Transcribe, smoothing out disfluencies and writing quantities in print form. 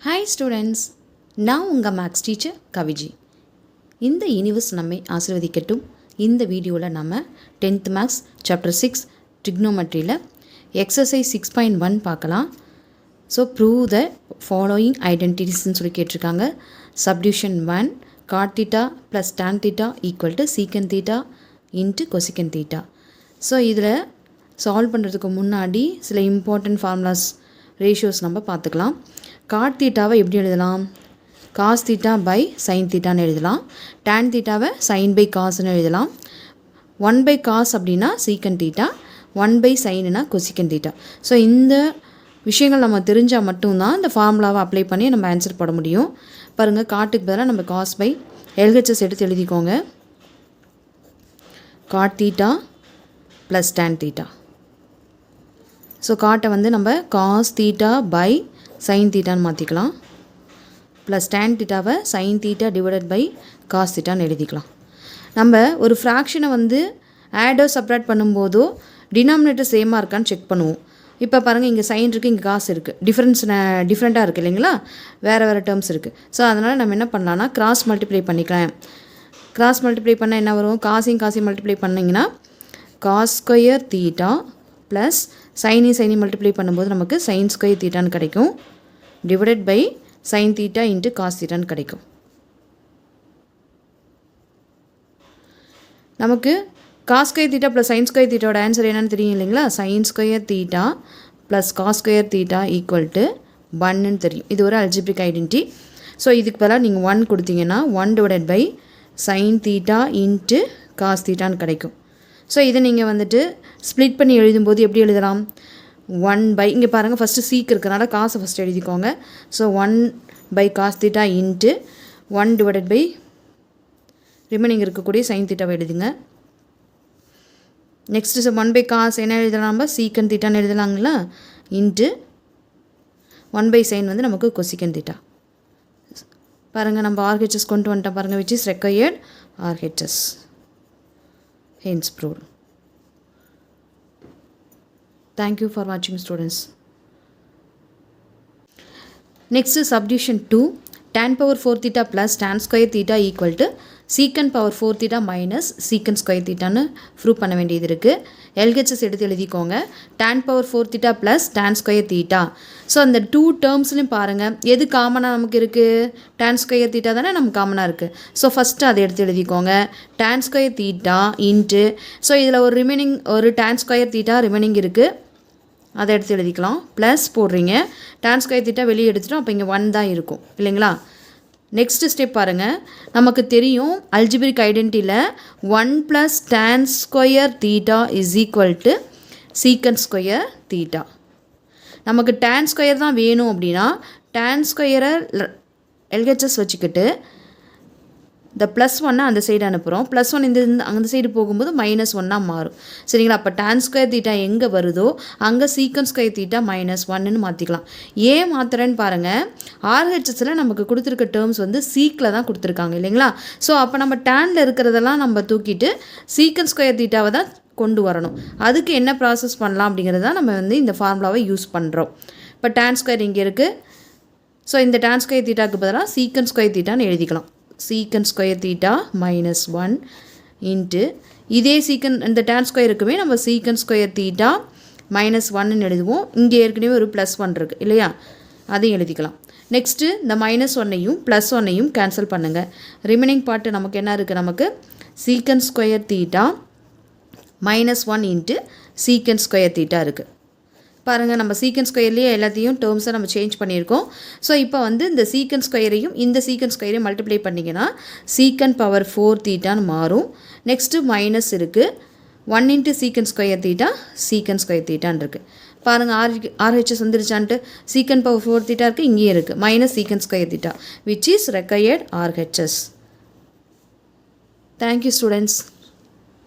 Hi students, நான் உங்கள் maths teacher கவிஜி. இந்த யூனிவர்ஸ் நம்மை ஆசீர்வதிக்கட்டும். இந்த வீடியோவில் நம்ம 10th மேக்ஸ் சாப்டர் 6 ட்ரிக்னோமெட்ரியில் எக்ஸசைஸ் 6.1 பார்க்கலாம். ஸோ ப்ரூவ் த ஃபாலோயிங் ஐடென்டிட்டிஸ்ன்னு சொல்லி கேட்டிருக்காங்க. Subdivision 1 God theta plus tan theta equal to சீக்கன் தீட்டா இன்ட்டு கொசிக்கன் தீட்டா. ஸோ இதில் சால்வ் பண்ணுறதுக்கு முன்னாடி சில இம்பார்ட்டன்ட் ஃபார்முலாஸ் ரேஷியோஸ் நம்ம பார்த்துக்கலாம். காட் தீட்டாவை எப்படி எழுதலாம்? காஸ் தீட்டா பை சைன் தீட்டான்னு எழுதலாம். டேன் தீட்டாவை சைன் பை காஸ்ன்னு எழுதலாம். 1 காஸ் அப்படின்னா சீக்கன் தீட்டா, 1 சைனுனா கொசிக்கன் தீட்டா. ஸோ இந்த விஷயங்கள் நம்ம தெரிஞ்சால் மட்டும்தான் இந்த ஃபார்முலாவை அப்ளை பண்ணி நம்ம ஆன்சர் போட முடியும். பாருங்கள், காட்டுக்கு பதிலாக நம்ம காஸ் பை எல்ஹெச்எஸ் எடுத்து எழுதிக்கோங்க. Cot theta plus tan theta. So காட்டை வந்து நம்ம காஸ் தீட்டா பை சைன் தீட்டான்னு மாற்றிக்கலாம். ப்ளஸ் டேன் தீட்டாவை sine theta divided by cos தீட்டான்னு எழுதிக்கலாம். நம்ம ஒரு ஃப்ராக்ஷனை வந்து ஆடோ சப்ராக்ட் பண்ணும்போதோ டினாமினேட்டர் சேமாக இருக்கான்னு செக் பண்ணுவோம். இப்போ பாருங்கள், இங்கே சைன் இருக்குது, இங்கே காசு இருக்குது, டிஃப்ரெண்ட்டாக இருக்குது இல்லைங்களா? வேறு டேர்ம்ஸ் இருக்குது. ஸோ அதனால் நம்ம என்ன பண்ணலான்னா கிராஸ் மல்டிப்ளை பண்ணிக்கலாம். கிராஸ் மல்டிப்ளை பண்ணால் என்ன வரும்? காசையும் மல்டிப்ளை பண்ணிங்கன்னா காஸ் ஸ்கொயர் தீட்டா ப்ளஸ் சைனி மல்டிப்ளை பண்ணும்போது நமக்கு சைன் ஸ்கொயர் தீட்டான்னு கிடைக்கும், divided by sine theta into cos தீட்டான்னு கிடைக்கும். நமக்கு cos square theta plus sine square தீட்டாவோட ஆன்சர் என்னன்னு தெரியும் இல்லைங்களா? Sine square theta plus cos square theta equal to 1ன்னு தெரியும். இது ஒரு அல்ஜிப்ரிக் ஐடென்டிட்டி. ஸோ இதுக்கு பதிலாக நீங்கள் 1 கொடுத்தீங்கன்னா 1 divided by sine theta into cos தீட்டான்னு கிடைக்கும். ஸோ இதை நீங்கள் வந்துட்டு ஸ்ப்ளிட் பண்ணி எழுதும்போது எப்படி எழுதலாம்? 1 இங்கே பாருங்கள், ஃபஸ்ட்டு சீக் இருக்கிறனால காசை ஃபஸ்ட்டு எழுதிக்கோங்க. So 1 cos theta into 1 divided by remaining இருக்கக்கூடிய சைன் தீட்டாவை எழுதுங்க. நெக்ஸ்ட்டு 1 காஸ் என்ன எழுதலாம்? நம்ம சீக்கன் தீட்டான்னு எழுதலாங்களா? இன்ட்டு 1 சைன் வந்து நமக்கு கொசிக்கன் தீட்டா. பாருங்கள், நம்ம ஆர்ஹெச்எஸ் கொண்டு வந்துட்டோம் பாருங்கள், which is required RHS. Hence proved. Thank you for watching students. Next is subdivision 2. Tan power 4 theta plus tan square theta equal to secant power 4 theta minus secant square theta னு prove பண்ண வேண்டியது இருக்குது. LHS எடுத்து எழுதிக்கோங்க. tan power 4 theta plus tan square theta. So அந்த 2 டேர்ம்ஸ்லையும் பாருங்கள், எது காமனாக நமக்கு இருக்குது? tan square theta தானே நமக்கு காமனாக இருக்குது. ஸோ ஃபஸ்ட்டு அதை எடுத்து எழுதிக்கோங்க. tan square theta into, so இதில் ஒரு tan square theta ரிமைனிங் இருக்குது, அதை எடுத்து எழுதிக்கலாம். ப்ளஸ் போடுறீங்க, tan square theta வெளியே எடுத்துட்டோம், அப்போ இங்கே 1 தான் இருக்கும் இல்லைங்களா? நெக்ஸ்ட்டு ஸ்டெப் பாருங்கள், நமக்கு தெரியும் அல்ஜிப்ரிக் ஐடென்டிட்டியில் 1 + tan square theta is equal to secant square theta. நமக்கு tan ஸ்கொயர் தான் வேணும் அப்படின்னா tan ஸ்கொயரை எல்ஹெச்எஸ் வச்சுக்கிட்டு இந்த +1 அந்த சைடு அனுப்புகிறோம். +1 அந்த சைடு போகும்போது -1 மாறும் சரிங்களா? அப்போ tan ஸ்கொயர் தீட்டா எங்கே வருதோ அங்கே சீக்கன் ஸ்கொயர் தீட்டா -1ன்னு மாற்றிக்கலாம். ஏன் மாற்றுறேன்னு பாருங்கள், ஆர்ஹெச்எஸில் நமக்கு கொடுத்துருக்க டேர்ம்ஸ் வந்து சீக்கில் தான் கொடுத்துருக்காங்க இல்லைங்களா? ஸோ அப்போ நம்ம டேனில் இருக்கிறதெல்லாம் நம்ம தூக்கிட்டு சீக்கன் ஸ்கொயர் தீட்டாவை தான் கொண்டு வரணும். அதுக்கு என்ன ப்ராசஸ் பண்ணலாம் அப்படிங்கிறது தான் நம்ம வந்து இந்த ஃபார்முலாவை யூஸ் பண்ணுறோம். இப்போ tan ஸ்கொயர் இங்கே இருக்குது. ஸோ இந்த tan ஸ்கொயர் தீட்டாவுக்கு பதிலாக சீக்கன் ஸ்கொயர் தீட்டான்னு எழுதிக்கலாம். சீக்கன் ஸ்கொயர் தீட்டா -1 இன்ட்டு இதே இந்த tan ஸ்கொயருக்குமே நம்ம சீக்கன் ஸ்கொயர் தீட்டா -1ன்னு எழுதுவோம். இங்கே ஏற்கனவே ஒரு +1 இருக்குது இல்லையா? அதையும் எழுதிக்கலாம். நெக்ஸ்ட்டு இந்த -1ஐயும் +1ஐயும் கேன்சல் பண்ணுங்கள். ரிமைனிங் பார்ட்டு நமக்கு என்ன இருக்குது? நமக்கு சீக்கன் square theta -1 into secant square theta இருக்குது. பாருங்கள், நம்ம சீக்கன் ஸ்கொயர்லேயே எல்லாத்தையும் டேர்ம்ஸை நம்ம சேஞ்ச் பண்ணியிருக்கோம். ஸோ இப்போ வந்து இந்த சீக்கன் ஸ்கொயரையும் இந்த சீக்கன் ஸ்கொயரையும் மல்டிப்ளை பண்ணிங்கன்னா சீக்கன் பவர் 4 தீட்டான்னு மாறும். நெக்ஸ்ட்டு மைனஸ் இருக்குது, 1 into secant square theta secant square தீட்டான்னு இருக்குது. பாருங்கள், ஆர்ஹெச்எஸ் வந்துருச்சான்ட்டு சீக்கன் பவர் 4 தீட்டா இருக்குது, இங்கேயே இருக்குது மைனஸ் சீக்கன் square theta which is required RHS. Thank you students.